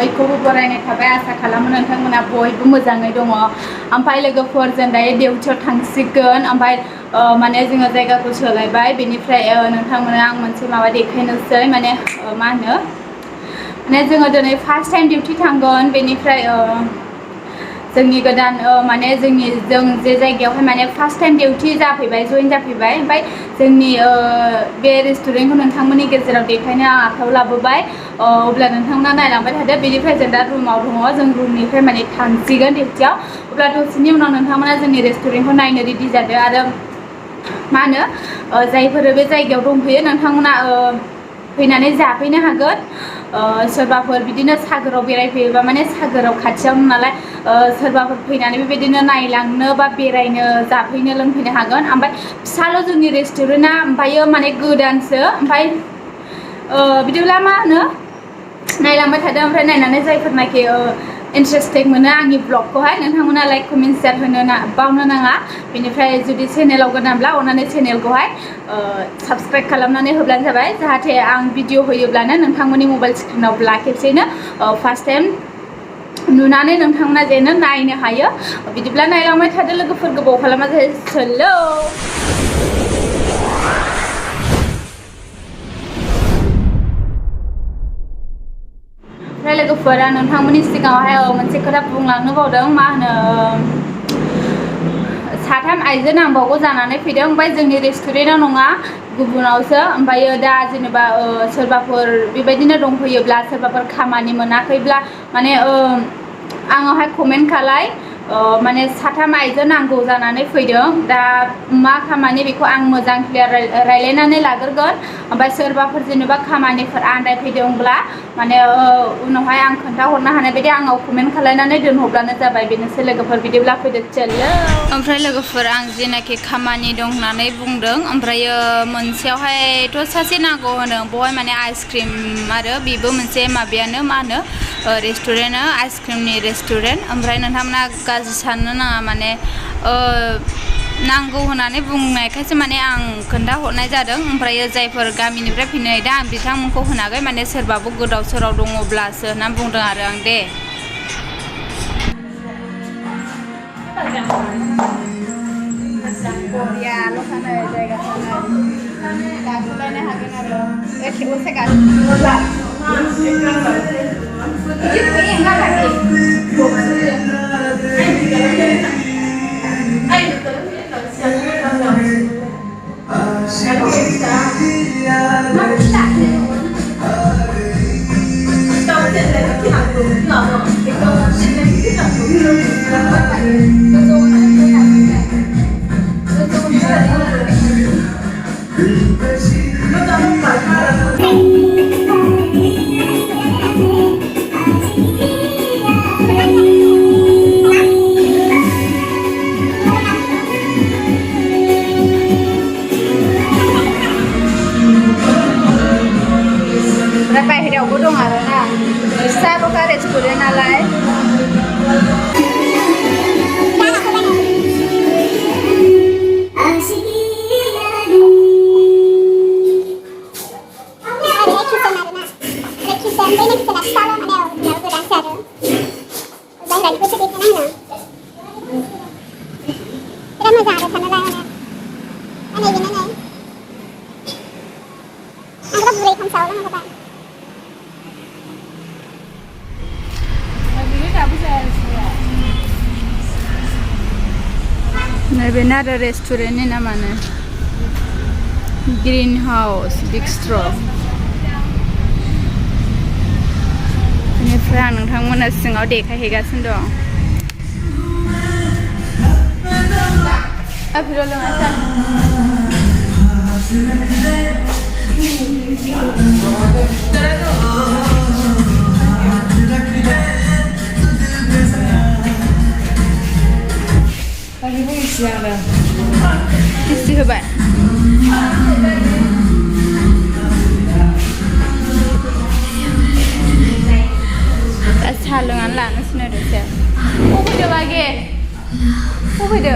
बयखौबो बरायनाय थाबाय आसा खालामो नोंथांमोना बयबो मोजाङै दङ ओमफ्राय लोगोफोर जों दायो डिउटियाव थांसिगोन ओमफ्राय माने जोङो जायगाखौ सोलायबाय बेनिफ्राय नोंथांमोना आं मोनसे माबा देखायनोसै माने मा होनो माने जोङो दिनै फार्स्ट टाइम डिउटि थांगोन बेनिफ्राय जोंनि गोदान माने जों जे जायगायावहाय माने फार्स्ट टाइम डिउटि जाफैबाय जइन जाफैबाय ओमफ्राय जोंनि बे रेस्टुरेन्टखौ नोंथांमोननि गेजेराव देखायनो आं आखायाव लाबोबाय अब्ला नोंथांमोना नायलांबाय थादो बेनिफ्राय जों दा रुमाव दङ जों रुमनिफ्राय माने थांसिगोन डिउटियाव अब्ला दसेनि उनाव नोंथांमोना जोंनि रेस्टुरेन्टखौ नायनो रेडि जादो आरो मा होनो जायफोर बे जायगायाव दंफैयो नोंथांमोना फैनानै जाफैनो हागोन सोरबाफोर बिदिनो सागोराव बेरायफैयोबा माने सागोराव खाथियावनो नालाय सोरबाफोर फैनानै बेबायदिनो नायलांनो बा बेरायनो जाफैनो लोंफैनो हागोन ओमफ्राय फिसाल' जोंनि रेस्टुरेन्टआ ओमफ्रायो माने गोदानसो ओमफ्राय बिदिब्ला मा होनो नायलांबाय थादो ओमफ्राय नायनानै जायफोरनाखि इन्टारेस्टेड मोनो आंनि ब्लगखौहाय नोंथांमोना लाइक कमेन्ट शेयार होनो बावनो नाङा बेनिफ्राय जुदि चेनेलाव गोदानब्ला अननानै चेनेलखौहाय साबस्क्राइब खालामनानै होब्लानो जाबाय जाहाथे आं भिडिअ होयोब्लानो नोंथांमोननि मबाइल स्क्रिनाव खेबसेनो फार्स्ट टाइम नुनानै नोंथांमोना जेनो नायनो हायो बिदिब्ला नायलांबाय थादो लोगोफोर गोबाव खालामा हेलौ ओमफ्राय लोगोफोरा नोंथांमोननि सिगाङावहाय मोनसे खोथा बुंलांनो बावदों मा होनो साथाम आइजो नांबावगौ जानानै फैदों ओमफ्राय जोंनि रेस्टुरेन्टआव नङा गुबुनावसो ओमफ्रायो दा जेनेबा सोरबाफोर बेबायदिनो दंफैयोब्ला सोरबाफोर खामानि मोनाखैब्ला माने आंनावहाय कमेन्ट खालाय माने साथाम आइजो नांगौ जानानै फैदों दा मा खामानि बेखौ आं मोजां क्लियार रायलायनानै लाग्रोगोन ओमफ्राय सोरबाफोर जेनेबा खामानिफोर आन्दायफैदोंब्ला माने उनावहाय आं खोन्थाहरनो हानाय बायदि आंनाव कमेन्ट खालायनानै दोनहरब्लानो जाबाय बेनोसै लोगोफोर बिदिब्ला फैदो चलो ओमफ्राय लोगोफोर आं जेनाखि खामानि दं होननानै बुंदों ओमफ्रायो मोनसेयावहायथ' सासे नांगौ होनो बेवहाय माने आइसक्रिम आरो बेबो मोनसे माबायानो मा होनो रेस्टुरेन्टआ आइसक्रिमनि रेस्टुरेन्ट ओमफ्राय नोंथांमोना गाज्रि साननो नाङा माने नांगौ होननानै बुंनायखायसो माने आं खोन्थाहरनाय जादों ओमफ्रायो जायफोर गामिनिफ्राय फैनाय दा आं बिथांमोनखौ होनाखै माने सोरबाबो गोदाव सोराव दङब्लासो होननानै बुंदों आरो आं दे बाहेरायावबो दं आरोना फिसाल'खा रेस्टुरेन्ट नालाय बेनो आरो रेस्टुरेन्टनि नामानो ग्रीन हाउस बिस्ट्र बेनिफ्राय आं नोंथांमोननो सिङाव देखायहैगासिनो दं इसे होबाय साहा लोंनानै लानोसै आरो एसे फैदो बागे फैदो